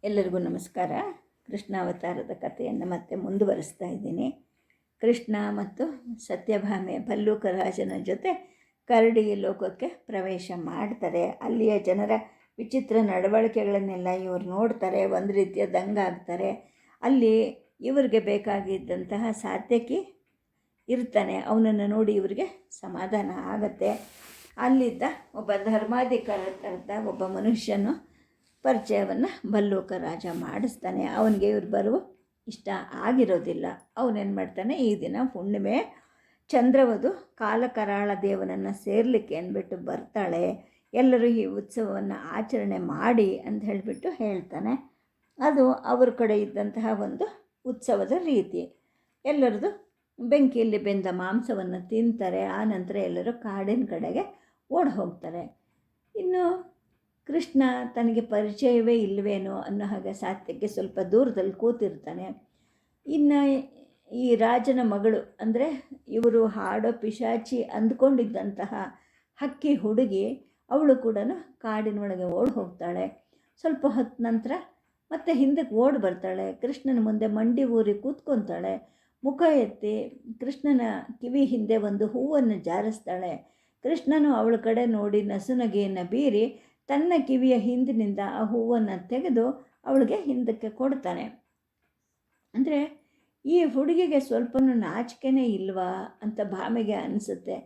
ಎಲ್ಲರಿಗೂ ನಮಸ್ಕಾರ. ಕೃಷ್ಣಾವತಾರದ ಕಥೆಯನ್ನು ಮತ್ತೆ ಮುಂದುವರಿಸ್ತಾ ಇದ್ದೀನಿ. ಕೃಷ್ಣ ಮತ್ತು ಸತ್ಯಭಾಮೆ ಭಲ್ಲೂಕ ರಾಜನ ಜೊತೆ ಕರಡಿ ಲೋಕಕ್ಕೆ ಪ್ರವೇಶ ಮಾಡ್ತಾರೆ. ಅಲ್ಲಿಯ ಜನರ ವಿಚಿತ್ರ ನಡವಳಿಕೆಗಳನ್ನೆಲ್ಲ ಇವರು ನೋಡ್ತಾರೆ. ಒಂದು ರೀತಿಯ ದಂಗಾಗ್ತಾರೆ. ಅಲ್ಲಿ ಇವರಿಗೆ ಬೇಕಾಗಿದ್ದಂತಹ ಸಾತ್ಯಕಿ ಇರ್ತಾನೆ. ಅವನನ್ನು ನೋಡಿ ಇವರಿಗೆ ಸಮಾಧಾನ ಆಗತ್ತೆ. ಅಲ್ಲಿದ್ದ ಒಬ್ಬ ಧರ್ಮಾಧಿಕಾರದ ಒಬ್ಬ ಮನುಷ್ಯನು ಪರಿಚಯವನ್ನು ಭಲ್ಲೂಕ ರಾಜ ಮಾಡಿಸ್ತಾನೆ. ಅವನಿಗೆ ಇವ್ರು ಬರುವ ಇಷ್ಟ ಆಗಿರೋದಿಲ್ಲ. ಅವನೇನು ಮಾಡ್ತಾನೆ, ಈ ದಿನ ಹುಣ್ಣಿಮೆ ಚಂದ್ರವಧು ಕಾಲಕರಾಳ ದೇವನನ್ನು ಸೇರಲಿಕ್ಕೆ ಅಂದ್ಬಿಟ್ಟು ಬರ್ತಾಳೆ, ಎಲ್ಲರೂ ಈ ಉತ್ಸವವನ್ನು ಆಚರಣೆ ಮಾಡಿ ಅಂತ ಹೇಳಿಬಿಟ್ಟು ಹೇಳ್ತಾನೆ. ಅದು ಅವ್ರ ಕಡೆ ಇದ್ದಂತಹ ಒಂದು ಉತ್ಸವದ ರೀತಿ. ಎಲ್ಲರದು ಬೆಂಕಿಯಲ್ಲಿ ಬೆಂದ ಮಾಂಸವನ್ನು ತಿಂತಾರೆ. ಆನಂತರ ಎಲ್ಲರೂ ಕಾಡಿನ ಕಡೆಗೆ ಓಡಿ ಹೋಗ್ತಾರೆ. ಇನ್ನು ಕೃಷ್ಣ ತನಗೆ ಪರಿಚಯವೇ ಇಲ್ಲವೇನೋ ಅನ್ನೋ ಹಾಗೆ ಸಾತ್ಯಕ್ಕೆ ಸ್ವಲ್ಪ ದೂರದಲ್ಲಿ ಕೂತಿರ್ತಾನೆ. ಇನ್ನು ಈ ರಾಜನ ಮಗಳು ಅಂದರೆ ಇವರು ಹಾಡೋ ಪಿಶಾಚಿ ಅಂದ್ಕೊಂಡಿದ್ದಂತಹ ಹಕ್ಕಿ ಹುಡುಗಿ ಅವಳು ಕೂಡ ಕಾಡಿನೊಳಗೆ ಓಡಿ ಹೋಗ್ತಾಳೆ. ಸ್ವಲ್ಪ ಹೊತ್ತು ನಂತರ ಮತ್ತೆ ಹಿಂದಕ್ಕೆ ಓಡಿ ಬರ್ತಾಳೆ. ಕೃಷ್ಣನ ಮುಂದೆ ಮಂಡಿ ಊರಿ ಕೂತ್ಕೊತಾಳೆ. ಮುಖ ಎತ್ತಿ ಕೃಷ್ಣನ ಕಿವಿ ಹಿಂದೆ ಒಂದು ಹೂವನ್ನು ಜಾರಿಸ್ತಾಳೆ. ಕೃಷ್ಣನು ಅವಳ ಕಡೆ ನೋಡಿ ನಸುನಗೆಯನ್ನು ಬೀರಿ ತನ್ನ ಕಿವಿಯ ಹಿಂದಿನಿಂದ ಆ ಹೂವನ್ನು ತೆಗೆದು ಅವಳಿಗೆ ಹಿಂದಕ್ಕೆ ಕೊಡ್ತಾನೆ. ಅಂದರೆ ಈ ಹುಡುಗಿಗೆ ಸ್ವಲ್ಪನೂ ನಾಚಿಕೆನೇ ಇಲ್ವಾ ಅಂತ ಭಾಮೆಗೆ ಅನಿಸುತ್ತೆ.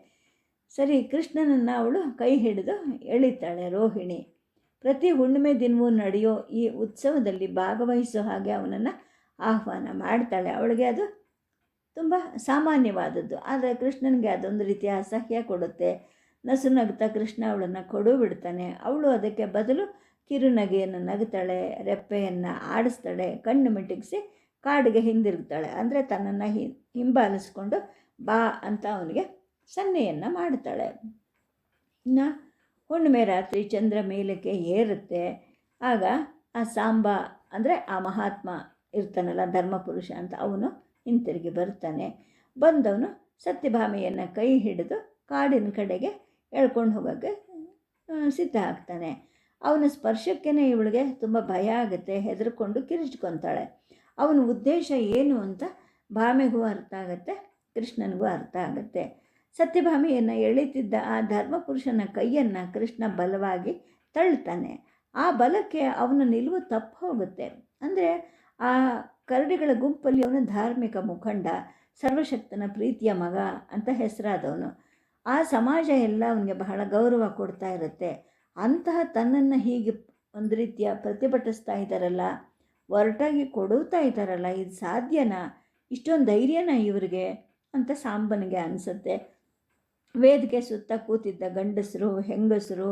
ಸರಿ, ಕೃಷ್ಣನನ್ನು ಅವಳು ಕೈ ಹಿಡಿದು ಎಳಿತಾಳೆ. ರೋಹಿಣಿ ಪ್ರತಿ ಹುಣ್ಣಿಮೆ ದಿನವೂ ನಡೆಯೋ ಈ ಉತ್ಸವದಲ್ಲಿ ಭಾಗವಹಿಸೋ ಹಾಗೆ ಅವನನ್ನು ಆಹ್ವಾನ ಮಾಡ್ತಾಳೆ. ಅವಳಿಗೆ ಅದು ತುಂಬ ಸಾಮಾನ್ಯವಾದದ್ದು. ಆದರೆ ಕೃಷ್ಣನಿಗೆ ಅದೊಂದು ರೀತಿಯ ಅಸಹ್ಯ ಕೊಡುತ್ತೆ. ನಸುನಗ್ತಾ ಕೃಷ್ಣ ಅವಳನ್ನು ಕೊಡು ಬಿಡ್ತಾನೆ. ಅವಳು ಅದಕ್ಕೆ ಬದಲು ಕಿರುನಗೆಯನ್ನು ನಗುತ್ತಾಳೆ, ರೆಪ್ಪೆಯನ್ನು ಆಡಿಸ್ತಾಳೆ, ಕಣ್ಣು ಮಿಟುಕಿಸಿ ಕಾಡಿಗೆ ಹಿಂದಿರುಗ್ತಾಳೆ. ಅಂದರೆ ತನ್ನನ್ನು ಹಿಂಬಾಲಿಸ್ಕೊಂಡು ಬಾ ಅಂತ ಅವನಿಗೆ ಸನ್ನೆಯನ್ನು ಮಾಡ್ತಾಳೆ. ಇನ್ನು ಹುಣ್ಣಿಮೆ ರಾತ್ರಿ ಚಂದ್ರ ಮೇಲಕ್ಕೆ ಏರುತ್ತೆ. ಆಗ ಆ ಸಾಂಬ ಅಂದರೆ ಆ ಮಹಾತ್ಮ ಇರ್ತಾನಲ್ಲ, ಧರ್ಮಪುರುಷ ಅಂತ, ಅವನು ಹಿಂತಿರುಗಿ ಬರ್ತಾನೆ. ಬಂದವನು ಸತ್ಯಭಾಮೆಯನ್ನು ಕೈ ಹಿಡಿದು ಕಾಡಿನ ಕಡೆಗೆ ಎಳ್ಕೊಂಡು ಹೋಗೋಕ್ಕೆ ಸಿದ್ಧ ಆಗ್ತಾನೆ. ಅವನ ಸ್ಪರ್ಶಕ್ಕೇ ಇವಳಿಗೆ ತುಂಬ ಭಯ ಆಗುತ್ತೆ. ಹೆದರ್ಕೊಂಡು ಕಿರಿಚ್ಕೊತಾಳೆ. ಅವನ ಉದ್ದೇಶ ಏನು ಅಂತ ಭಾಮೆಗೂ ಅರ್ಥ ಆಗುತ್ತೆ, ಕೃಷ್ಣನಿಗೂ ಅರ್ಥ ಆಗುತ್ತೆ. ಸತ್ಯಭಾಮೆಯನ್ನು ಎಳಿತಿದ್ದ ಆ ಧರ್ಮಪುರುಷನ ಕೈಯನ್ನು ಕೃಷ್ಣ ಬಲವಾಗಿ ತಳ್ತಾನೆ. ಆ ಬಲಕ್ಕೆ ಅವನ ನಿಲುವು ತಪ್ಪು ಹೋಗುತ್ತೆ. ಅಂದರೆ ಆ ಕರಡಿಗಳ ಗುಂಪಲ್ಲಿ ಅವನು ಧಾರ್ಮಿಕ ಮುಖಂಡ, ಸರ್ವಶಕ್ತನ ಪ್ರೀತಿಯ ಮಗ ಅಂತ ಹೆಸರಾದವನು. ಆ ಸಮಾಜ ಎಲ್ಲ ಅವನಿಗೆ ಬಹಳ ಗೌರವ ಕೊಡ್ತಾ ಇರುತ್ತೆ. ಅಂತಹ ತನ್ನನ್ನು ಹೀಗೆ ಒಂದು ರೀತಿಯ ಪ್ರತಿಭಟಿಸ್ತಾ ಇದ್ದಾರಲ್ಲ, ಒರಟಾಗಿ ಕೊಡುತ್ತಾ ಇದ್ದಾರಲ್ಲ, ಇದು ಸಾಧ್ಯನಾ? ಇಷ್ಟೊಂದು ಧೈರ್ಯನ ಇವರಿಗೆ ಅಂತ ಸಾಂಬನಿಗೆ ಅನಿಸುತ್ತೆ. ವೇದಿಕೆ ಸುತ್ತ ಕೂತಿದ್ದ ಗಂಡಸರು, ಹೆಂಗಸರು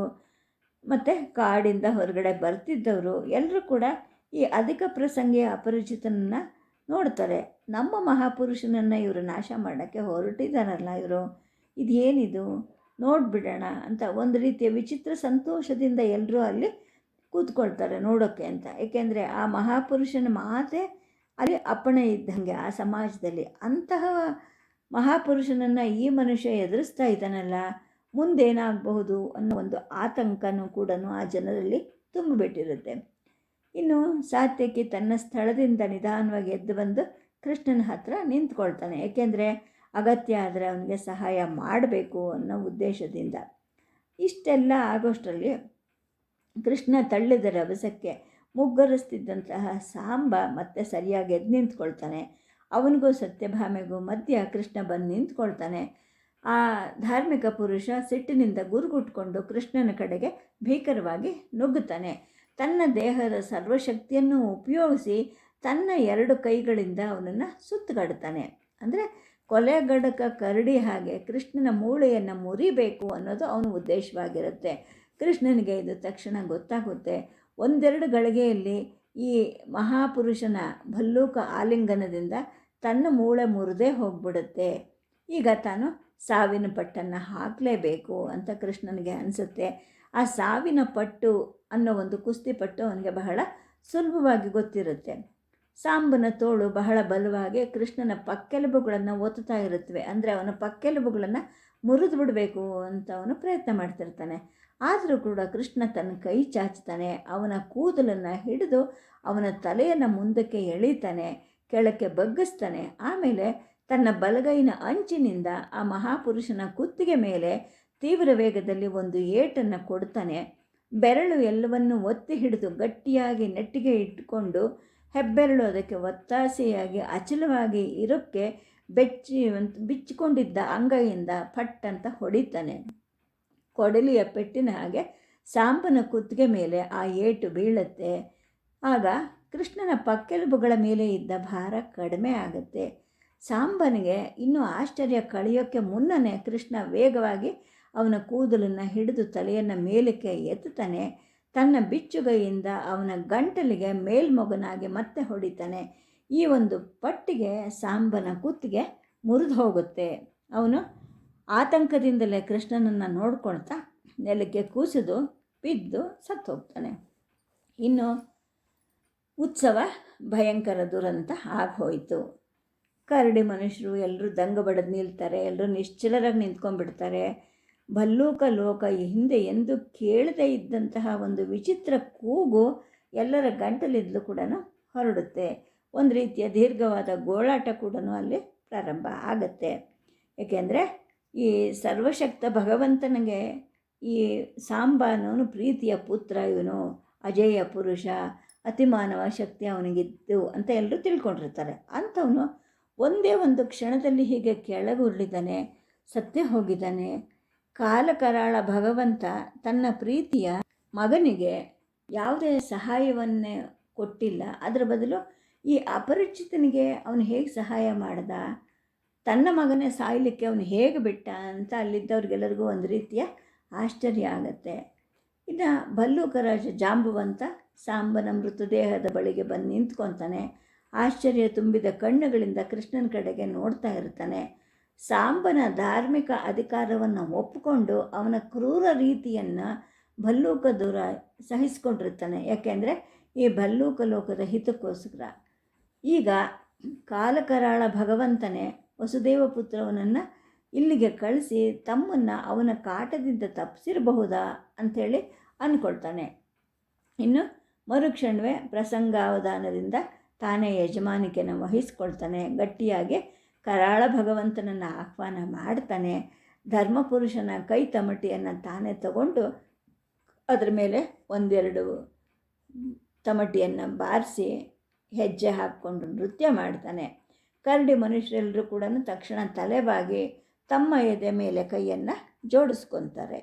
ಮತ್ತು ಕಾಡಿಂದ ಹೊರಗಡೆ ಬರ್ತಿದ್ದವರು ಎಲ್ಲರೂ ಕೂಡ ಈ ಅಧಿಕ ಪ್ರಸಂಗಿಯ ಅಪರಿಚಿತನನ್ನು ನೋಡ್ತಾರೆ. ನಮ್ಮ ಮಹಾಪುರುಷನನ್ನು ಇವರು ನಾಶ ಮಾಡೋಕ್ಕೆ ಹೊರಟಿದ್ದಾರಲ್ಲ, ಇವರು ಇದೇನಿದು, ನೋಡಿಬಿಡೋಣ ಅಂತ ಒಂದು ರೀತಿಯ ವಿಚಿತ್ರ ಸಂತೋಷದಿಂದ ಎಲ್ಲರೂ ಅಲ್ಲಿ ಕೂತ್ಕೊಳ್ತಾರೆ ನೋಡೋಕ್ಕೆ ಅಂತ. ಏಕೆಂದರೆ ಆ ಮಹಾಪುರುಷನ ಮಾತೇ ಅಲ್ಲಿ ಅಪ್ಪಣೆ ಇದ್ದಂಗೆ ಆ ಸಮಾಜದಲ್ಲಿ. ಅಂತಹ ಮಹಾಪುರುಷನನ್ನು ಈ ಮನುಷ್ಯ ಎದುರಿಸ್ತಾ ಇದ್ದಾನಲ್ಲ, ಮುಂದೇನಾಗಬಹುದು ಅನ್ನೋ ಒಂದು ಆತಂಕನೂ ಕೂಡ ಆ ಜನರಲ್ಲಿ ತುಂಬಿಬಿಟ್ಟಿರುತ್ತೆ. ಇನ್ನು ಸಾತ್ಯಕಿ ತನ್ನ ಸ್ಥಳದಿಂದ ನಿಧಾನವಾಗಿ ಎದ್ದು ಬಂದು ಕೃಷ್ಣನ ಹತ್ರ ನಿಂತ್ಕೊಳ್ತಾನೆ. ಏಕೆಂದರೆ ಅಗತ್ಯ ಆದರೆ ಅವನಿಗೆ ಸಹಾಯ ಮಾಡಬೇಕು ಅನ್ನೋ ಉದ್ದೇಶದಿಂದ. ಇಷ್ಟೆಲ್ಲ ಆಗೋಷ್ಟರಲ್ಲಿ ಕೃಷ್ಣ ತಳ್ಳಿದ ರಭಸಕ್ಕೆ ಮುಗ್ಗರಿಸ್ತಿದ್ದಂತಹ ಸಾಂಬ ಮತ್ತೆ ಸರಿಯಾಗಿ ಎದ್ದು ನಿಂತ್ಕೊಳ್ತಾನೆ. ಅವನಿಗೂ ಸತ್ಯಭಾಮೆಗೂ ಮಧ್ಯ ಕೃಷ್ಣ ಬಂದು ನಿಂತ್ಕೊಳ್ತಾನೆ. ಆ ಧಾರ್ಮಿಕ ಪುರುಷ ಸಿಟ್ಟಿನಿಂದ ಗುರುಗುಟ್ಕೊಂಡು ಕೃಷ್ಣನ ಕಡೆಗೆ ಭೀಕರವಾಗಿ ನುಗ್ಗುತ್ತಾನೆ. ತನ್ನ ದೇಹದ ಸರ್ವಶಕ್ತಿಯನ್ನು ಉಪಯೋಗಿಸಿ ತನ್ನ 2 ಕೈಗಳಿಂದ ಅವನನ್ನು ಸುತ್ತಗಡ್ತಾನೆ. ಅಂದರೆ ಕೊಲೆಗಡಕ ಕರಡಿ ಹಾಗೆ ಕೃಷ್ಣನ ಮೂಳೆಯನ್ನು ಮುರಿಬೇಕು ಅನ್ನೋದು ಅವನ ಉದ್ದೇಶವಾಗಿರುತ್ತೆ. ಕೃಷ್ಣನಿಗೆ ಇದು ತಕ್ಷಣ ಗೊತ್ತಾಗುತ್ತೆ. 1-2 ಗಳಿಗೆಯಲ್ಲಿ ಈ ಮಹಾಪುರುಷನ ಭಲ್ಲೂಕ ಆಲಿಂಗನದಿಂದ ತನ್ನ ಮೂಳೆ ಮುರಿದೇ ಹೋಗ್ಬಿಡುತ್ತೆ. ಈಗ ತಾನು ಸಾವಿನ ಪಟ್ಟನ್ನು ಹಾಕಲೇಬೇಕು ಅಂತ ಕೃಷ್ಣನಿಗೆ ಅನಿಸುತ್ತೆ. ಆ ಸಾವಿನ ಪಟ್ಟು ಅನ್ನೋ ಒಂದು ಕುಸ್ತಿ ಪಟ್ಟು ಅವನಿಗೆ ಬಹಳ ಸುಲಭವಾಗಿ ಗೊತ್ತಿರುತ್ತೆ. ಸಾಂಬನ ತೋಳು ಬಹಳ ಬಲವಾಗಿ ಕೃಷ್ಣನ ಪಕ್ಕೆಲುಬುಗಳನ್ನು ಒತ್ತುತ್ತಾ ಇರುತ್ತವೆ. ಅಂದರೆ ಅವನ ಪಕ್ಕೆಲುಬುಗಳನ್ನು ಮುರಿದು ಬಿಡಬೇಕು ಅಂತ ಅವನು ಪ್ರಯತ್ನ ಮಾಡ್ತಿರ್ತಾನೆ. ಆದರೂ ಕೂಡ ಕೃಷ್ಣ ತನ್ನ ಕೈ ಚಾಚ್ತಾನೆ, ಅವನ ಕೂದಲನ್ನು ಹಿಡಿದು ಅವನ ತಲೆಯನ್ನು ಮುಂದಕ್ಕೆ ಎಳೀತಾನೆ, ಕೆಳಕ್ಕೆ ಬಗ್ಗಿಸ್ತಾನೆ. ಆಮೇಲೆ ತನ್ನ ಬಲಗೈನ ಅಂಚಿನಿಂದ ಆ ಮಹಾಪುರುಷನ ಕುತ್ತಿಗೆ ಮೇಲೆ ತೀವ್ರ ವೇಗದಲ್ಲಿ ಒಂದು ಏಟನ್ನು ಕೊಡ್ತಾನೆ. ಬೆರಳು ಎಲ್ಲವನ್ನು ಒತ್ತಿ ಹಿಡಿದು ಗಟ್ಟಿಯಾಗಿ ನೆಟ್ಟಿಗೆ ಇಟ್ಟುಕೊಂಡು ಹೆಬ್ಬೆರಳು ಅದಕ್ಕೆ ಒತ್ತಾಸೆಯಾಗಿ ಅಚಲವಾಗಿ ಇರೋಕ್ಕೆ ಬಿಚ್ಚಿಕೊಂಡಿದ್ದ ಅಂಗೈಯಿಂದ ಫಟ್ ಅಂತ ಹೊಡಿತಾನೆ. ಕೊಡಲಿಯ ಪೆಟ್ಟಿನ ಹಾಗೆ ಸಾಂಬನ ಕುತ್ತಿಗೆ ಮೇಲೆ ಆ ಏಟು ಬೀಳುತ್ತೆ. ಆಗ ಕೃಷ್ಣನ ಪಕ್ಕೆಲುಬುಗಳ ಮೇಲೆ ಇದ್ದ ಭಾರ ಕಡಿಮೆ ಆಗುತ್ತೆ. ಸಾಂಬನಿಗೆ ಇನ್ನೂ ಆಶ್ಚರ್ಯ ಕಳೆಯೋಕ್ಕೆ ಮುನ್ನನೇ ಕೃಷ್ಣ ವೇಗವಾಗಿ ಅವನ ಕೂದಲನ್ನು ಹಿಡಿದು ತಲೆಯನ್ನು ಮೇಲಕ್ಕೆ ಎತ್ತುತ್ತಾನೆ. ತನ್ನ ಬಿಚ್ಚುಗೈಯಿಂದ ಅವನ ಗಂಟಲಿಗೆ ಮೇಲ್ಮೊಗನಾಗಿ ಮತ್ತೆ ಹೊಡಿತಾನೆ. ಈ ಒಂದು ಪಟ್ಟಿಗೆ ಸಾಂಬನ ಕುತ್ತಿಗೆ ಮುರಿದು ಹೋಗುತ್ತೆ. ಅವನು ಆತಂಕದಿಂದಲೇ ಕೃಷ್ಣನನ್ನು ನೋಡ್ಕೊಳ್ತಾ ನೆಲಕ್ಕೆ ಕೂಸಿದು ಬಿದ್ದು ಸತ್ತು ಹೋಗ್ತಾನೆ. ಇನ್ನು ಉತ್ಸವ ಭಯಂಕರ ದುರಂತ ಆಗೋಯಿತು. ಕರಡಿ ಮನುಷ್ಯರು ಎಲ್ಲರೂ ದಂಗ ಬಡದು ನಿಲ್ತಾರೆ, ಎಲ್ಲರೂ ನಿಶ್ಚಲರಾಗಿ ನಿಂತ್ಕೊಂಡ್ಬಿಡ್ತಾರೆ. ಭಲ್ಲೂಕ ಲೋಕ ಹಿಂದೆ ಎಂದು ಕೇಳದೇ ಇದ್ದಂತಹ ಒಂದು ವಿಚಿತ್ರ ಕೂಗು ಎಲ್ಲರ ಗಂಟಲಿಂದಲೂ ಕೂಡ ಹೊರಡುತ್ತೆ. ಒಂದು ರೀತಿಯ ದೀರ್ಘವಾದ ಗೋಳಾಟ ಕೂಡ ಅಲ್ಲಿ ಪ್ರಾರಂಭ ಆಗುತ್ತೆ. ಏಕೆಂದರೆ ಈ ಸರ್ವಶಕ್ತ ಭಗವಂತನಿಗೆ ಈ ಸಾಂಬ ಅನ್ನೋನು ಪ್ರೀತಿಯ ಪುತ್ರ, ಇವನು ಅಜೇಯ ಪುರುಷ, ಅತಿಮಾನವ ಶಕ್ತಿ ಅವನಿಗಿದ್ದು ಅಂತ ಎಲ್ಲರೂ ತಿಳ್ಕೊಂಡಿರ್ತಾರೆ. ಅಂಥವನು ಒಂದೇ ಒಂದು ಕ್ಷಣದಲ್ಲಿ ಹೀಗೆ ಕೆಳಗುರುಳಿದ್ದಾನೆ, ಸತ್ತೇ ಹೋಗಿದ್ದಾನೆ. ಕಾಲಕರಾಳ ಭಗವಂತ ತನ್ನ ಪ್ರೀತಿಯ ಮಗನಿಗೆ ಯಾವುದೇ ಸಹಾಯವನ್ನೇ ಕೊಟ್ಟಿಲ್ಲ. ಅದರ ಬದಲು ಈ ಅಪರಿಚಿತನಿಗೆ ಅವನು ಹೇಗೆ ಸಹಾಯ ಮಾಡ್ದ, ತನ್ನ ಮಗನೇ ಸಾಯಲಿಕ್ಕೆ ಅವನು ಹೇಗೆ ಬಿಟ್ಟ ಅಂತ ಅಲ್ಲಿದ್ದವ್ರಿಗೆಲ್ಲರಿಗೂ ಒಂದು ರೀತಿಯ ಆಶ್ಚರ್ಯ ಆಗುತ್ತೆ. ಇನ್ನು ಭಲ್ಲೂಕರಾಜ ಜಾಂಬುವಂತ ಸಾಂಬನ ಮೃತದೇಹದ ಬಳಿಗೆ ಬಂದು ನಿಂತ್ಕೊತಾನೆ. ಆಶ್ಚರ್ಯ ತುಂಬಿದ ಕಣ್ಣುಗಳಿಂದ ಕೃಷ್ಣನ ಕಡೆಗೆ ನೋಡ್ತಾ ಇರ್ತಾನೆ. ಸಾಂಬನ ಧಾರ್ಮಿಕ ಅಧಿಕಾರವನ್ನು ಒಪ್ಪಿಕೊಂಡು ಅವನ ಕ್ರೂರ ರೀತಿಯನ್ನು ಭಲ್ಲೂಕ ದೂರ ಸಹಿಸ್ಕೊಂಡಿರ್ತಾನೆ. ಯಾಕೆಂದರೆ ಈ ಭಲ್ಲೂಕ ಲೋಕದ ಹಿತಕ್ಕೋಸ್ಕರ. ಈಗ ಕಾಲಕರಾಳ ಭಗವಂತನೇ ವಸುದೇವ ಪುತ್ರವನನ್ನು ಇಲ್ಲಿಗೆ ಕಳಿಸಿ ತಮ್ಮನ್ನು ಅವನ ಕಾಟದಿಂದ ತಪ್ಪಿಸಿರಬಹುದಾ ಅಂಥೇಳಿ ಅಂದ್ಕೊಳ್ತಾನೆ. ಇನ್ನು ಮರುಕ್ಷಣವೇ ಪ್ರಸಂಗಾವಧಾನದಿಂದ ತಾನೇ ಯಜಮಾನಿಕೆಯನ್ನು ವಹಿಸ್ಕೊಳ್ತಾನೆ. ಗಟ್ಟಿಯಾಗಿ ಕರಾಳ ಭಗವಂತನನ್ನು ಆಹ್ವಾನ ಮಾಡ್ತಾನೆ. ಧರ್ಮಪುರುಷನ ಕೈ ತಮಟಿಯನ್ನು ತಾನೇ ತಗೊಂಡು ಅದರ ಮೇಲೆ ಒಂದೆರಡು ತಮಟಿಯನ್ನು ಬಾರಿಸಿ ಹೆಜ್ಜೆ ಹಾಕ್ಕೊಂಡು ನೃತ್ಯ ಮಾಡ್ತಾನೆ. ಕರಡಿ ಮನುಷ್ಯರೆಲ್ಲರೂ ಕೂಡ ತಕ್ಷಣ ತಲೆಬಾಗಿ ತಮ್ಮ ಎದೆ ಮೇಲೆ ಕೈಯನ್ನು ಜೋಡಿಸ್ಕೊತಾರೆ.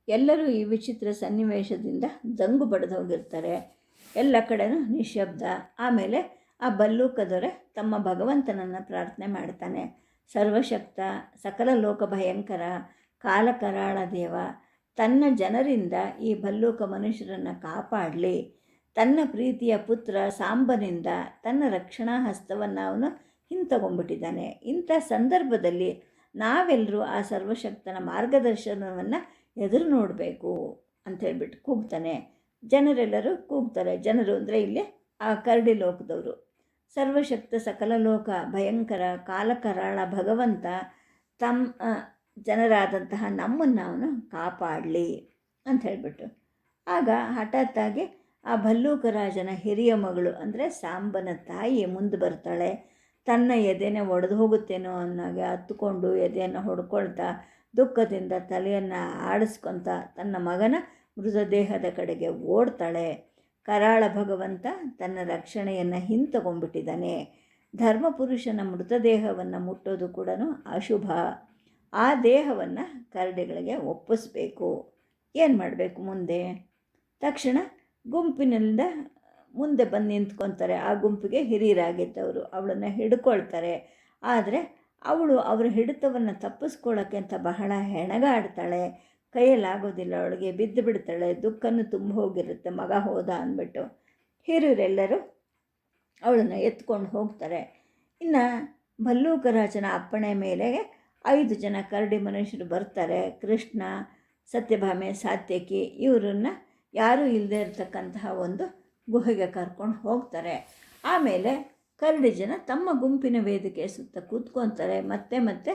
ಎಲ್ಲರೂ ಈ ವಿಚಿತ್ರ ಸನ್ನಿವೇಶದಿಂದ ದಂಗು ಬಡಿದು ಹೋಗಿರ್ತಾರೆ. ಎಲ್ಲ ಕಡೆನೂ ನಿಶ್ಶಬ್ದ. ಆಮೇಲೆ ಆ ಭಲ್ಲೂಕದೊರೆ ತಮ್ಮ ಭಗವಂತನನ್ನು ಪ್ರಾರ್ಥನೆ ಮಾಡ್ತಾನೆ. ಸರ್ವಶಕ್ತ, ಸಕಲ ಲೋಕ ಭಯಂಕರ, ಕಾಲಕರಾಳ ದೇವ ತನ್ನ ಜನರಿಂದ ಈ ಭಲ್ಲೂಕ ಮನುಷ್ಯರನ್ನು ಕಾಪಾಡಲಿ. ತನ್ನ ಪ್ರೀತಿಯ ಪುತ್ರ ಸಾಂಬನಿಂದ ತನ್ನ ರಕ್ಷಣಾ ಹಸ್ತವನ್ನು ಅವನು ಹಿಂತಗೊಂಡ್ಬಿಟ್ಟಿದ್ದಾನೆ. ಇಂಥ ಸಂದರ್ಭದಲ್ಲಿ ನಾವೆಲ್ಲರೂ ಆ ಸರ್ವಶಕ್ತನ ಮಾರ್ಗದರ್ಶನವನ್ನು ಎದುರು ನೋಡಬೇಕು ಅಂಥೇಳ್ಬಿಟ್ಟು ಕೂಗ್ತಾನೆ. ಜನರೆಲ್ಲರೂ ಕೂಗ್ತಾರೆ. ಜನರು ಅಂದರೆ ಇಲ್ಲಿ ಆ ಕರಡಿ ಲೋಕದವರು. ಸರ್ವಶಕ್ತ ಸಕಲ ಲೋಕ ಭಯಂಕರ ಕಾಲಕರಾಳ ಭಗವಂತ ತಮ್ಮ ಜನರಾದಂತಹ ನಮ್ಮನ್ನು ಅವನು ಕಾಪಾಡಲಿ ಅಂತ ಹೇಳಿಬಿಟ್ಟು ಆಗ ಹಠಾತ್ತಾಗಿ ಆ ಭಲ್ಲೂಕರಾಜನ ಹಿರಿಯ ಮಗಳು ಅಂದರೆ ಸಾಂಬನ ತಾಯಿ ಮುಂದೆ ಬರ್ತಾಳೆ. ತನ್ನ ಎದೆನೇ ಒಡೆದು ಹೋಗುತ್ತೇನೋ ಅನ್ನೋಗೆ ಹತ್ತುಕೊಂಡು ಎದೆಯನ್ನು ಹೊಡ್ಕೊಳ್ತಾ ದುಃಖದಿಂದ ತಲೆಯನ್ನು ಆಡಿಸ್ಕೊತ ತನ್ನ ಮಗನ ಮೃತದೇಹದ ಕಡೆಗೆ ಓಡ್ತಾಳೆ. ಕರಾಳ ಭಗವಂತ ತನ್ನ ರಕ್ಷಣೆಯನ್ನು ಹಿಂತಗೊಂಡ್ಬಿಟ್ಟಿದ್ದಾನೆ. ಧರ್ಮಪುರುಷನ ಮೃತದೇಹವನ್ನು ಮುಟ್ಟೋದು ಕೂಡ ಅಶುಭ. ಆ ದೇಹವನ್ನು ಕರಡಿಗಳಿಗೆ ಒಪ್ಪಿಸ್ಬೇಕು. ಏನು ಮಾಡಬೇಕು ಮುಂದೆ? ತಕ್ಷಣ ಗುಂಪಿನಿಂದ ಮುಂದೆ ಬಂದು ನಿಂತ್ಕೊತಾರೆ. ಆ ಗುಂಪಿಗೆ ಹಿರಿಯರಾಗಿದ್ದವರು ಅವಳನ್ನು ಹಿಡ್ಕೊಳ್ತಾರೆ. ಆದರೆ ಅವಳು ಅವರ ಹಿಡಿತವನ್ನು ತಪ್ಪಿಸ್ಕೊಳ್ಳೋಕ್ಕೆ ಅಂತ ಬಹಳ ಹೆಣಗಾಡ್ತಾಳೆ. ಕೈಯಲ್ಲಾಗೋದಿಲ್ಲ, ಅವಳಿಗೆ ಬಿದ್ದು ಬಿಡ್ತಾಳೆ. ದುಃಖನೂ ತುಂಬ ಹೋಗಿರುತ್ತೆ, ಮಗ ಹೋದ ಅಂದ್ಬಿಟ್ಟು. ಹಿರಿಯರೆಲ್ಲರೂ ಅವಳನ್ನು ಎತ್ಕೊಂಡು ಹೋಗ್ತಾರೆ. ಇನ್ನು ಭಲ್ಲೂಕರಾಜನ ಅಪ್ಪಣೆ ಮೇಲೆ 5 ಜನ ಕರಡಿ ಮನುಷ್ಯರು ಬರ್ತಾರೆ. ಕೃಷ್ಣ, ಸತ್ಯಭಾಮೆ, ಸಾತ್ಯಕಿ ಇವರನ್ನು ಯಾರೂ ಇಲ್ಲದೆ ಇರತಕ್ಕಂತಹ ಒಂದು ಗುಹೆಗೆ ಕರ್ಕೊಂಡು ಹೋಗ್ತಾರೆ. ಆಮೇಲೆ ಕರಡಿ ಜನ ತಮ್ಮ ಗುಂಪಿನ ವೇದಿಕೆ ಸುತ್ತ ಕೂತ್ಕೊತಾರೆ. ಮತ್ತೆ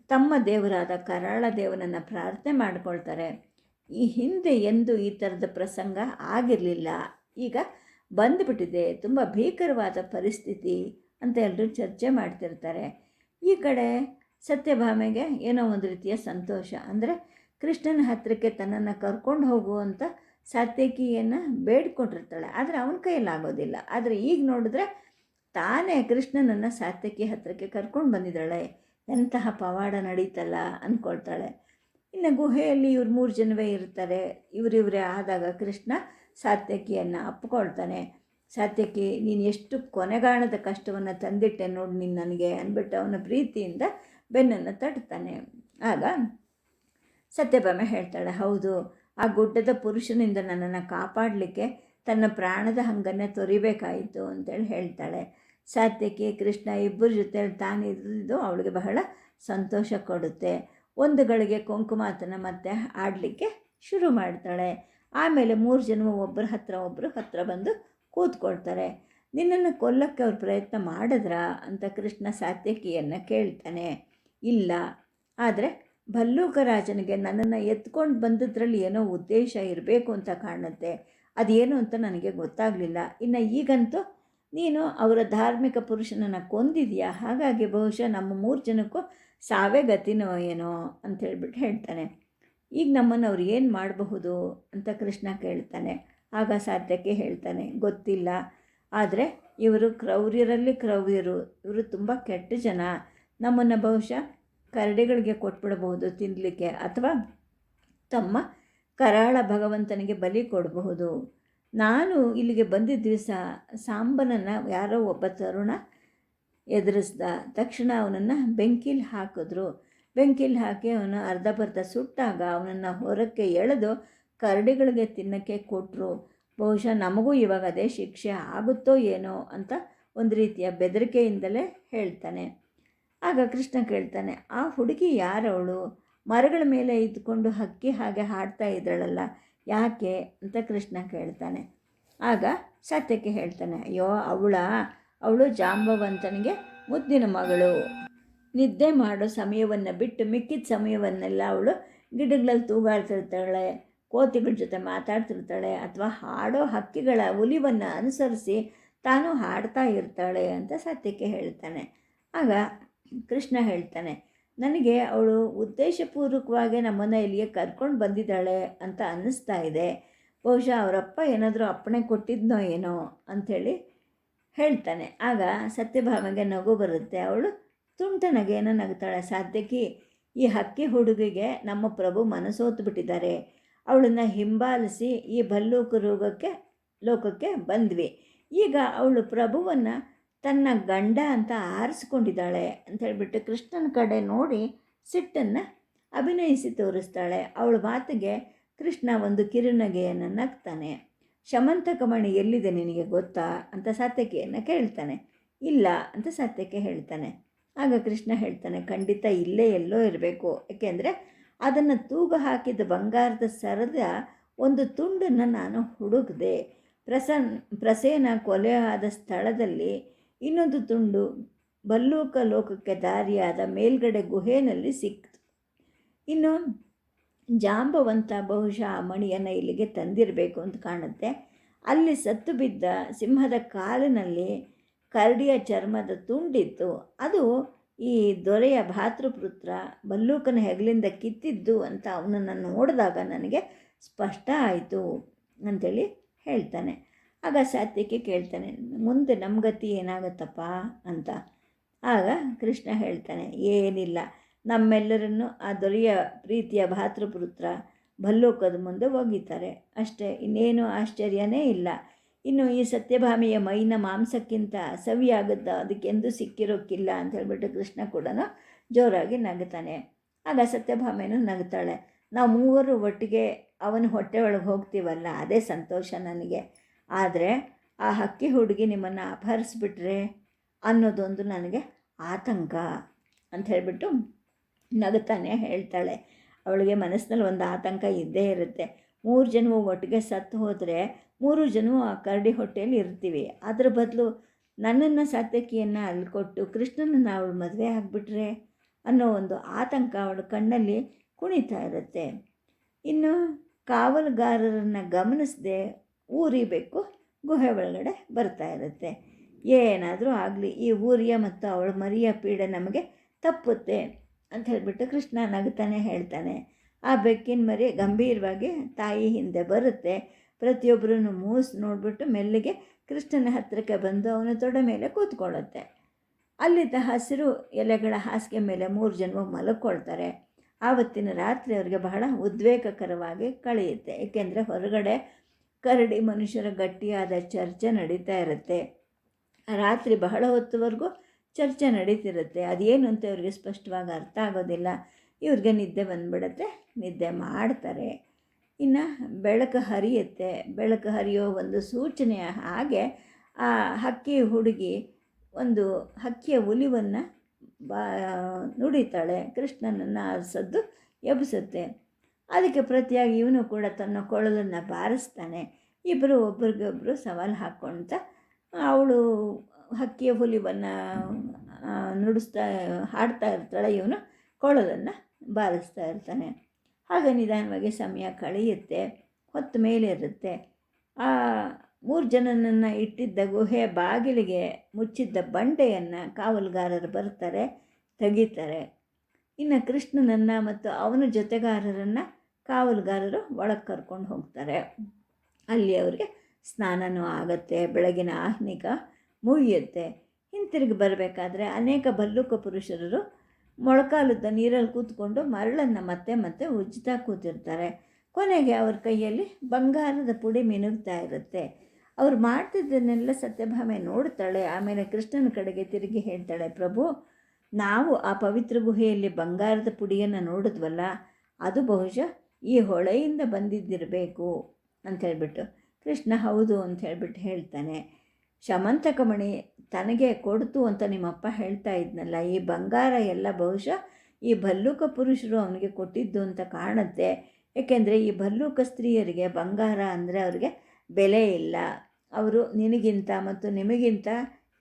ತಮ್ಮ ದೇವರಾದ ಕರಾಳ ದೇವನನ್ನು ಪ್ರಾರ್ಥನೆ ಮಾಡ್ಕೊಳ್ತಾರೆ. ಈ ಹಿಂದೆ ಎಂದೂ ಈ ಥರದ ಪ್ರಸಂಗ ಆಗಿರಲಿಲ್ಲ, ಈಗ ಬಂದುಬಿಟ್ಟಿದೆ, ತುಂಬ ಭೀಕರವಾದ ಪರಿಸ್ಥಿತಿ ಅಂತ ಎಲ್ಲರೂ ಚರ್ಚೆ ಮಾಡ್ತಿರ್ತಾರೆ. ಈ ಕಡೆ ಸತ್ಯಭಾಮೆಗೆ ಏನೋ ಒಂದು ರೀತಿಯ ಸಂತೋಷ, ಅಂದರೆ ಕೃಷ್ಣನ ಹತ್ತಿರಕ್ಕೆ ತನ್ನನ್ನು ಕರ್ಕೊಂಡು ಹೋಗುವಂಥ ಸಾತ್ಯಕಿಯನ್ನು ಬೇಡ್ಕೊಂಡಿರ್ತಾಳೆ, ಆದರೆ ಅವನ ಕೈಯಲ್ಲಿ ಆಗೋದಿಲ್ಲ. ಆದರೆ ಈಗ ನೋಡಿದ್ರೆ ತಾನೇ ಕೃಷ್ಣನನ್ನು ಸಾತ್ಯಕಿ ಹತ್ತಿರಕ್ಕೆ ಕರ್ಕೊಂಡು ಬಂದಿದ್ದಾಳೆ, ಎಂತಹ ಪವಾಡ ನಡೀತಲ್ಲ ಅಂದ್ಕೊಳ್ತಾಳೆ. ಇನ್ನು ಗುಹೆಯಲ್ಲಿ ಇವ್ರು 3 ಜನವೇ ಇರ್ತಾರೆ. ಇವರಿವರೇ ಆದಾಗ ಕೃಷ್ಣ ಸಾತ್ಯಕಿಯನ್ನು ಅಪ್ಪಿಕೊಳ್ತಾನೆ. ಸಾತ್ಯಕಿ, ನೀನು ಎಷ್ಟು ಕೊನೆಗಾಣದ ಕಷ್ಟವನ್ನು ತಂದಿಟ್ಟೆ ನೋಡಿ ನೀನು ನನಗೆ ಅಂದ್ಬಿಟ್ಟು ಅವನ ಪ್ರೀತಿಯಿಂದ ಬೆನ್ನನ್ನು ತಟ್ತಾನೆ. ಆಗ ಸತ್ಯಭಾಮೆ ಹೇಳ್ತಾಳೆ, ಹೌದು, ಆ ಗುಡ್ಡದ ಪುರುಷನಿಂದ ನನ್ನನ್ನು ಕಾಪಾಡಲಿಕ್ಕೆ ತನ್ನ ಪ್ರಾಣದ ಹಂಗನ್ನೇ ತೊರಿಬೇಕಾಯಿತು ಅಂತೇಳಿ ಹೇಳ್ತಾಳೆ. ಸಾತ್ಯಕಿ ಕೃಷ್ಣ ಇಬ್ಬರ ಜೊತೆಯಲ್ಲಿ ತಾನಿದ್ದು ಅವಳಿಗೆ ಬಹಳ ಸಂತೋಷ ಕೊಡುತ್ತೆ. ಒಂದು ಗಳಿಗೆ ಕುಂಕುಮಾತನ ಮತ್ತೆ ಆಡಲಿಕ್ಕೆ ಶುರು ಮಾಡ್ತಾಳೆ. ಆಮೇಲೆ 3 ಜನ ಒಬ್ಬರ ಹತ್ರ ಬಂದು ಕೂತ್ಕೊಳ್ತಾರೆ. ನಿನ್ನನ್ನು ಕೊಲ್ಲಕ್ಕೆ ಅವ್ರು ಪ್ರಯತ್ನ ಮಾಡಿದ್ರಾ ಅಂತ ಕೃಷ್ಣ ಸಾತ್ಯಕಿಯನ್ನು ಕೇಳ್ತಾನೆ. ಇಲ್ಲ, ಆದರೆ ಭಲ್ಲೂಕ ರಾಜನಿಗೆ ನನ್ನನ್ನು ಎತ್ಕೊಂಡು ಬಂದದ್ರಲ್ಲಿ ಏನೋ ಉದ್ದೇಶ ಇರಬೇಕು ಅಂತ ಕಾಣುತ್ತೆ. ಅದೇನು ಅಂತ ನನಗೆ ಗೊತ್ತಾಗಲಿಲ್ಲ. ಇನ್ನು ಈಗಂತೂ ನೀನು ಅವರ ಧಾರ್ಮಿಕ ಪುರುಷನನ್ನು ಕೊಂದಿದೆಯಾ, ಹಾಗಾಗಿ ಬಹುಶಃ ನಮ್ಮ 3 ಜನಕ್ಕೂ ಸಾವೇ ಗತಿನೋ ಏನೋ ಅಂಥೇಳ್ಬಿಟ್ಟು ಹೇಳ್ತಾನೆ. ಈಗ ನಮ್ಮನ್ನು ಅವ್ರು ಏನು ಮಾಡಬಹುದು ಅಂತ ಕೃಷ್ಣ ಕೇಳ್ತಾನೆ. ಆಗ ಸಾತ್ಯಕಿ ಹೇಳ್ತಾನೆ, ಗೊತ್ತಿಲ್ಲ, ಆದರೆ ಇವರು ಕ್ರೌರ್ಯರಲ್ಲಿ ಕ್ರೌರ್ಯರು, ಇವರು ತುಂಬ ಕೆಟ್ಟ ಜನ. ನಮ್ಮನ್ನು ಬಹುಶಃ ಕರಡಿಗಳಿಗೆ ಕೊಟ್ಬಿಡಬಹುದು ತಿನ್ನಲಿಕ್ಕೆ, ಅಥವಾ ತಮ್ಮ ಕರಾಳ ಭಗವಂತನಿಗೆ ಬಲಿ ಕೊಡಬಹುದು. ನಾನು ಇಲ್ಲಿಗೆ ಬಂದಿದ್ದ ದಿವಸ ಸಾಂಬನನ್ನು ಯಾರೋ ಒಬ್ಬ ತರುಣ ಎದುರಿಸ್ದ. ತಕ್ಷಣ ಅವನನ್ನು ಬೆಂಕಿಲಿ ಹಾಕಿದ್ರು. ಬೆಂಕಿಲಿ ಹಾಕಿ ಅವನು ಅರ್ಧಬರ್ಧ ಸುಟ್ಟಾಗ ಅವನನ್ನು ಹೊರಕ್ಕೆ ಎಳೆದು ಕರಡಿಗಳಿಗೆ ತಿನ್ನೋಕ್ಕೆ ಕೊಟ್ಟರು. ಬಹುಶಃ ನಮಗೂ ಇವಾಗ ಅದೇ ಶಿಕ್ಷೆ ಆಗುತ್ತೋ ಏನೋ ಅಂತ ಒಂದು ರೀತಿಯ ಬೆದರಿಕೆಯಿಂದಲೇ ಹೇಳ್ತಾನೆ. ಆಗ ಕೃಷ್ಣ ಕೇಳ್ತಾನೆ, ಆ ಹುಡುಗಿ ಯಾರವಳು? ಮರಗಳ ಮೇಲೆ ಇದ್ಕೊಂಡು ಹಕ್ಕಿ ಹಾಗೆ ಹಾಡ್ತಾ ಇದ್ದಳಲ್ಲ, ಯಾಕೆ ಅಂತ ಕೃಷ್ಣ ಕೇಳ್ತಾನೆ. ಆಗ ಸತ್ಯಕ್ಕೆ ಹೇಳ್ತಾನೆ, ಅಯ್ಯೋ ಅವಳು ಜಾಂಬವಂತನಿಗೆ ಮುದ್ದಿನ ಮಗಳು. ನಿದ್ದೆ ಮಾಡೋ ಸಮಯವನ್ನು ಬಿಟ್ಟು ಮಿಕ್ಕಿದ ಸಮಯವನ್ನೆಲ್ಲ ಅವಳು ಗಿಡಗಳಲ್ಲಿ ತೂಗಾಡ್ತಿರ್ತಾಳೆ, ಕೋತಿಗಳ ಜೊತೆ ಮಾತಾಡ್ತಿರ್ತಾಳೆ, ಅಥವಾ ಹಾಡೋ ಹಕ್ಕಿಗಳ ಉಲಿವನ್ನು ಅನುಸರಿಸಿ ತಾನು ಹಾಡ್ತಾ ಇರ್ತಾಳೆ ಅಂತ ಸತ್ಯಕ್ಕೆ ಹೇಳ್ತಾನೆ. ಆಗ ಕೃಷ್ಣ ಹೇಳ್ತಾನೆ, ನನಗೆ ಅವಳು ಉದ್ದೇಶಪೂರ್ವಕವಾಗಿ ನಮ್ಮನ್ನು ಇಲ್ಲಿಗೆ ಕರ್ಕೊಂಡು ಬಂದಿದ್ದಾಳೆ ಅಂತ ಅನ್ನಿಸ್ತಾ ಇದೆ. ಬಹುಶಃ ಅವರಪ್ಪ ಏನಾದರೂ ಅಪ್ಪಣೆ ಕೊಟ್ಟಿದ್ನೋ ಏನೋ ಅಂಥೇಳಿ ಹೇಳ್ತಾನೆ. ಆಗ ಸತ್ಯಭಾಮೆಗೆ ನಗು ಬರುತ್ತೆ. ಅವಳು ತುಂಟ ನಗೆಯನ್ನು ನಗ್ತಾಳೆ. ಸಾತ್ಯಕಿ, ಈ ಹಕ್ಕಿ ಹುಡುಗಿಗೆ ನಮ್ಮ ಪ್ರಭು ಮನಸೋತು ಬಿಟ್ಟಿದ್ದಾರೆ. ಅವಳನ್ನು ಹಿಂಬಾಲಿಸಿ ಈ ಭಲ್ಲೂಕ ಲೋಕಕ್ಕೆ ಬಂದ್ವಿ. ಈಗ ಅವಳು ಪ್ರಭುವನ್ನು ತನ್ನ ಗಂಡ ಅಂತ ಆರಿಸ್ಕೊಂಡಿದ್ದಾಳೆ ಅಂಥೇಳ್ಬಿಟ್ಟು ಕೃಷ್ಣನ ಕಡೆ ನೋಡಿ ಸಿಟ್ಟನ್ನು ಅಭಿನಯಿಸಿ ತೋರಿಸ್ತಾಳೆ. ಅವಳ ಮಾತಿಗೆ ಕೃಷ್ಣ ಒಂದು ಕಿರುನಗೆಯನ್ನು ನಗ್ತಾನೆ. ಶಮಂತಕಮಣಿ ಎಲ್ಲಿದೆ ನಿನಗೆ ಗೊತ್ತಾ ಅಂತ ಸಾತ್ಯಕಿಯನ್ನು ಕೇಳ್ತಾನೆ. ಇಲ್ಲ ಅಂತ ಸಾತ್ಯಕ್ಕೆ ಹೇಳ್ತಾನೆ. ಆಗ ಕೃಷ್ಣ ಹೇಳ್ತಾನೆ, ಖಂಡಿತ ಇಲ್ಲೇ ಎಲ್ಲೋ ಇರಬೇಕು, ಏಕೆಂದರೆ ಅದನ್ನು ತೂಗ ಹಾಕಿದ ಬಂಗಾರದ ಸರದ ಒಂದು ತುಂಡನ್ನು ನಾನು ಹುಡುಕಿದೆ. ಪ್ರಸೇನ ಕೊಲೆ ಆದ ಸ್ಥಳದಲ್ಲಿ ಇನ್ನೊಂದು ತುಂಡು ಭಲ್ಲೂಕ ಲೋಕಕ್ಕೆ ದಾರಿಯಾದ ಮೇಲ್ಗಡೆ ಗುಹೆಯಲ್ಲಿ ಸಿಕ್ತು. ಇನ್ನು ಜಾಂಬವಂತ ಬಹುಶಃ ಆ ಮಣಿಯನ್ನು ಇಲ್ಲಿಗೆ ತಂದಿರಬೇಕು ಅಂತ ಕಾಣುತ್ತೆ. ಅಲ್ಲಿ ಸತ್ತು ಬಿದ್ದ ಸಿಂಹದ ಕಾಲಿನಲ್ಲಿ ಕರಡಿಯ ಚರ್ಮದ ತುಂಡಿತ್ತು. ಅದು ಈ ದೊರೆಯ ಭಾತೃಪುತ್ರ ಭಲ್ಲೂಕನ ಹೆಗಲಿಂದ ಕಿತ್ತಿದ್ದು ಅಂತ ಅವನನ್ನು ನೋಡಿದಾಗ ನನಗೆ ಸ್ಪಷ್ಟ ಆಯಿತು ಅಂಥೇಳಿ ಹೇಳ್ತಾನೆ. ಆಗ ಸಾತ್ಯಕಿ ಕೇಳ್ತಾನೆ, ಮುಂದೆ ನಮ್ಮ ಗತಿ ಏನಾಗುತ್ತಪ್ಪ ಅಂತ. ಆಗ ಕೃಷ್ಣ ಹೇಳ್ತಾನೆ, ಏನಿಲ್ಲ, ನಮ್ಮೆಲ್ಲರನ್ನು ಆ ದೊರೆಯ ಪ್ರೀತಿಯ ಭಾತೃಪುತ್ರ ಭಲ್ಲೂಕದ ಮುಂದೆ ಒಗಿತಾರೆ ಅಷ್ಟೇ, ಇನ್ನೇನು ಆಶ್ಚರ್ಯನೇ ಇಲ್ಲ. ಇನ್ನು ಈ ಸತ್ಯಭಾಮೆಯ ಮೈನ ಮಾಂಸಕ್ಕಿಂತ ಸವಿಯಾಗುತ್ತಾ ಅದಕ್ಕೆಂದು ಸಿಕ್ಕಿರೋಕ್ಕಿಲ್ಲ ಅಂತ ಹೇಳ್ಬಿಟ್ಟು ಕೃಷ್ಣ ಕೂಡ ಜೋರಾಗಿ ನಗ್ತಾನೆ. ಆಗ ಸತ್ಯಭಾಮೆನೂ ನಗ್ತಾಳೆ. ನಾವು 3 ಒಟ್ಟಿಗೆ ಅವನ ಹೊಟ್ಟೆ ಒಳಗೆ ಹೋಗ್ತೀವಲ್ಲ, ಅದೇ ಸಂತೋಷ ನನಗೆ. ಆದರೆ ಆ ಹಕ್ಕಿ ಹುಡುಗಿ ನಿಮ್ಮನ್ನು ಅಪಹರಿಸ್ಬಿಟ್ರೆ ಅನ್ನೋದೊಂದು ನನಗೆ ಆತಂಕ ಅಂತ ಹೇಳ್ಬಿಟ್ಟು ನಗ್ತಾನೆ ಹೇಳ್ತಾಳೆ. ಅವಳಿಗೆ ಮನಸ್ಸಿನಲ್ಲಿ ಒಂದು ಆತಂಕ ಇದ್ದೇ ಇರುತ್ತೆ. 3 ಜನವು ಒಟ್ಟಿಗೆ ಸತ್ತು ಹೋದರೆ 3 ಜನವು ಆ ಕರಡಿ ಹೊಟ್ಟೆಯಲ್ಲಿ ಇರ್ತೀವಿ. ಅದ್ರ ಬದಲು ನನ್ನನ್ನು ಸಾತ್ಯಕಿಯನ್ನು ಅಲ್ಲಿ ಕೊಟ್ಟು ಕೃಷ್ಣನನ್ನು ಅವಳು ಮದುವೆ ಆಗಿಬಿಟ್ರೆ ಅನ್ನೋ ಒಂದು ಆತಂಕ ಅವಳ ಕಣ್ಣಲ್ಲಿ ಕುಣಿತಾ ಇರುತ್ತೆ. ಇನ್ನು ಕಾವಲುಗಾರರನ್ನು ಗಮನಿಸದೆ ಊರಿ ಬೆಕ್ಕು ಗುಹೆ ಒಳಗಡೆ ಬರ್ತಾ ಇರುತ್ತೆ. ಏನಾದರೂ ಆಗಲಿ ಈ ಊರಿಯ ಮತ್ತು ಅವಳ ಮರಿಯ ಪೀಡೆ ನಮಗೆ ತಪ್ಪುತ್ತೆ ಅಂತ ಹೇಳಿಬಿಟ್ಟು ಕೃಷ್ಣ ನಗ್ತಾನೆ ಹೇಳ್ತಾನೆ. ಆ ಬೆಕ್ಕಿನ ಮರಿ ಗಂಭೀರವಾಗಿ ತಾಯಿ ಹಿಂದೆ ಬರುತ್ತೆ. ಪ್ರತಿಯೊಬ್ಬರನ್ನು ನೋಡಿಬಿಟ್ಟು ಮೆಲ್ಲಿಗೆ ಕೃಷ್ಣನ ಹತ್ತಿರಕ್ಕೆ ಬಂದು ಅವನ ತೊಡೆ ಮೇಲೆ ಕೂತ್ಕೊಳ್ಳುತ್ತೆ. ಅಲ್ಲಿದ್ದ ಹಸಿರು ಎಲೆಗಳ ಹಾಸಿಗೆ ಮೇಲೆ 3 ಜನ ಮಲ್ಕೊಳ್ತಾರೆ. ಆವತ್ತಿನ ರಾತ್ರಿ ಅವರಿಗೆ ಬಹಳ ಉದ್ವೇಗಕರವಾಗಿ ಕಳೆಯುತ್ತೆ. ಏಕೆಂದರೆ ಹೊರಗಡೆ ಕರಡಿ ಮನುಷ್ಯರ ಗಟ್ಟಿಯಾದ ಚರ್ಚೆ ನಡೀತಾ ಇರುತ್ತೆ. ರಾತ್ರಿ ಬಹಳ ಹೊತ್ತುವರೆಗೂ ಚರ್ಚೆ ನಡೀತಿರುತ್ತೆ. ಅದೇನು ಅಂತ ಇವ್ರಿಗೆ ಸ್ಪಷ್ಟವಾಗಿ ಅರ್ಥ ಆಗೋದಿಲ್ಲ. ಇವ್ರಿಗೆ ನಿದ್ದೆ ಬಂದುಬಿಡುತ್ತೆ, ನಿದ್ದೆ ಮಾಡ್ತಾರೆ. ಇನ್ನು ಬೆಳಕು ಹರಿಯುತ್ತೆ. ಬೆಳಕು ಹರಿಯೋ ಒಂದು ಸೂಚನೆಯ ಹಾಗೆ ಆ ಹಕ್ಕಿ ಹುಡುಗಿ ಒಂದು ಹಕ್ಕಿಯ ಉಲಿವನ್ನು ನುಡಿತಾಳೆ. ಕೃಷ್ಣನನ್ನು ಆ ಸದ್ದು ಎಬ್ಬಿಸುತ್ತೆ. ಅದಕ್ಕೆ ಪ್ರತಿಯಾಗಿ ಇವನು ಕೂಡ ತನ್ನ ಕೊಳಲನ್ನು ಬಾರಿಸ್ತಾನೆ. ಇಬ್ಬರು ಒಬ್ರಿಗೊಬ್ಬರು ಸವಾಲು ಹಾಕ್ಕೊಳ್ತ ಅವಳು ಹಕ್ಕಿಯ ಹುಲಿವನ್ನು ಹಾಡ್ತಾ ಇರ್ತಾಳೆ, ಇವನು ಕೊಳಲನ್ನು ಬಾರಿಸ್ತಾ ಇರ್ತಾನೆ. ಹಾಗೆ ನಿಧಾನವಾಗಿ ಸಮಯ ಕಳೆಯುತ್ತೆ. ಹೊತ್ತು ಮೇಲೆ ಇರುತ್ತೆ. ಆ 3 ಜನನನ್ನು ಇಟ್ಟಿದ್ದ ಗುಹೆಯ ಬಾಗಿಲಿಗೆ ಮುಚ್ಚಿದ್ದ ಬಂಡೆಯನ್ನು ಕಾವಲುಗಾರರು ಬರ್ತಾರೆ, ತೆಗಿತಾರೆ. ಇನ್ನು ಕೃಷ್ಣನನ್ನು ಮತ್ತು ಅವನ ಜೊತೆಗಾರರನ್ನು ಕಾವಲುಗಾರರು ಒಳಗೆ ಕರ್ಕೊಂಡು ಹೋಗ್ತಾರೆ. ಅಲ್ಲಿ ಅವರಿಗೆ ಸ್ನಾನವೂ ಆಗುತ್ತೆ. ಬೆಳಗಿನ ಆಹ್ನಿಕ ಮುಗಿಯುತ್ತೆ. ಹಿಂತಿರುಗಿ ಬರಬೇಕಾದ್ರೆ ಅನೇಕ ಭಲ್ಲೂಕ ಪುರುಷರು ಮೊಳಕಾಲುದ್ದ ನೀರಲ್ಲಿ ಕೂತ್ಕೊಂಡು ಮರಳನ್ನು ಮತ್ತೆ ಮತ್ತೆ ಉಜ್ಜುತ್ತಾ ಕೂತಿರ್ತಾರೆ. ಕೊನೆಗೆ ಅವ್ರ ಕೈಯಲ್ಲಿ ಬಂಗಾರದ ಪುಡಿ ಮಿನುಗ್ತಾ ಇರುತ್ತೆ. ಅವ್ರು ಮಾಡ್ತಿದ್ದನ್ನೆಲ್ಲ ಸತ್ಯಭಾಮೆ ನೋಡ್ತಾಳೆ. ಆಮೇಲೆ ಕೃಷ್ಣನ ಕಡೆಗೆ ತಿರುಗಿ ಹೇಳ್ತಾಳೆ, ಪ್ರಭು, ನಾವು ಆ ಪವಿತ್ರ ಗುಹೆಯಲ್ಲಿ ಬಂಗಾರದ ಪುಡಿಯನ್ನು ನೋಡಿದ್ವಲ್ಲ, ಅದು ಬಹುಶಃ ಈ ಹೊಳೆಯಿಂದ ಬಂದಿದ್ದಿರಬೇಕು ಅಂತ ಹೇಳ್ಬಿಟ್ಟು. ಕೃಷ್ಣ ಹೌದು ಅಂತ ಹೇಳ್ಬಿಟ್ಟು ಹೇಳ್ತಾನೆ. ಶಮಂತಕಮಣಿ ತನಗೆ ಕೊಡ್ತು ಅಂತ ನಿಮ್ಮಪ್ಪ ಹೇಳ್ತಾ ಇದ್ನಲ್ಲ, ಈ ಬಂಗಾರ ಎಲ್ಲ ಬಹುಶಃ ಈ ಭಲ್ಲೂಕ ಪುರುಷರು ಅವನಿಗೆ ಕೊಟ್ಟಿದ್ದು ಅಂತ ಕಾಣುತ್ತೆ. ಏಕೆಂದರೆ ಈ ಭಲ್ಲೂಕ ಸ್ತ್ರೀಯರಿಗೆ ಬಂಗಾರ ಅಂದರೆ ಅವ್ರಿಗೆ ಬೆಲೆ ಇಲ್ಲ. ಅವರು ನಿನಗಿಂತ ಮತ್ತು ನಿಮಗಿಂತ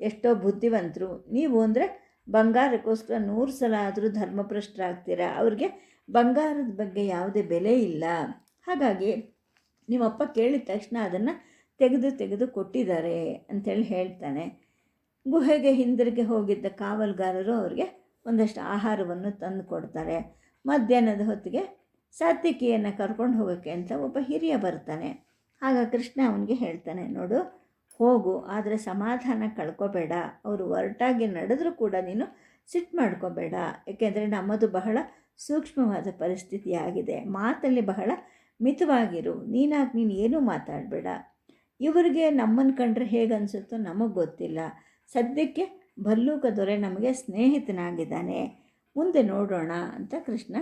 ಎಷ್ಟೋ ಬುದ್ಧಿವಂತರು. ನೀವು ಅಂದರೆ ಬಂಗಾರಕ್ಕೋಸ್ಕರ 100 ಸಲ ಆದರೂ ಧರ್ಮಭ್ರಷ್ಟರಾಗ್ತೀರ. ಅವ್ರಿಗೆ ಬಂಗಾರದ ಬಗ್ಗೆ ಯಾವುದೇ ಬೆಲೆ ಇಲ್ಲ. ಹಾಗಾಗಿ ನಿಮ್ಮಪ್ಪ ಕೇಳಿದ ತಕ್ಷಣ ಅದನ್ನು ತೆಗೆದು ಕೊಟ್ಟಿದ್ದಾರೆ ಅಂಥೇಳಿ ಹೇಳ್ತಾನೆ. ಗುಹೆಗೆ ಹಿಂದಿರುಗಿ ಹೋಗಿದ್ದ ಕಾವಲುಗಾರರು ಅವ್ರಿಗೆ ಒಂದಷ್ಟು ಆಹಾರವನ್ನು ತಂದು ಕೊಡ್ತಾರೆ. ಮಧ್ಯಾಹ್ನದ ಹೊತ್ತಿಗೆ ಸಾತ್ವಿಕಿಯನ್ನು ಕರ್ಕೊಂಡು ಹೋಗೋಕ್ಕೆ ಅಂತ ಒಬ್ಬ ಹಿರಿಯ ಬರ್ತಾನೆ. ಆಗ ಕೃಷ್ಣ ಅವನಿಗೆ ಹೇಳ್ತಾನೆ, ನೋಡು, ಹೋಗು, ಆದರೆ ಸಮಾಧಾನ ಕಳ್ಕೊಬೇಡ. ಅವರು ಒರಟಾಗಿ ನಡೆದರೂ ಕೂಡ ನೀನು ಸಿಟ್ಟು ಮಾಡ್ಕೋಬೇಡ. ಏಕೆಂದರೆ ನಮ್ಮದು ಬಹಳ ಸೂಕ್ಷ್ಮವಾದ ಪರಿಸ್ಥಿತಿಯಾಗಿದೆ. ಮಾತಲ್ಲಿ ಬಹಳ ಮಿತವಾಗಿರು. ನೀನು ಏನೂ ಮಾತಾಡಬೇಡ. ಇವರಿಗೆ ನಮ್ಮನ್ನು ಕಂಡ್ರೆ ಹೇಗೆ ಅನಿಸುತ್ತೋ ನಮಗೆ ಗೊತ್ತಿಲ್ಲ. ಸದ್ಯಕ್ಕೆ ಭಲ್ಲೂಕ ದೊರೆ ನಮಗೆ ಸ್ನೇಹಿತನಾಗಿದ್ದಾನೆ, ಮುಂದೆ ನೋಡೋಣ ಅಂತ ಕೃಷ್ಣ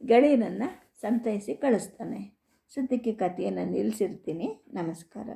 ಗೆಳೆಯನನ್ನು ಸಂತೈಸಿ ಕಳಿಸ್ತಾನೆ. ಸದ್ಯಕ್ಕೆ ಕಥೆಯನ್ನು ನಿಲ್ಲಿಸಿರ್ತೀನಿ. ನಮಸ್ಕಾರ.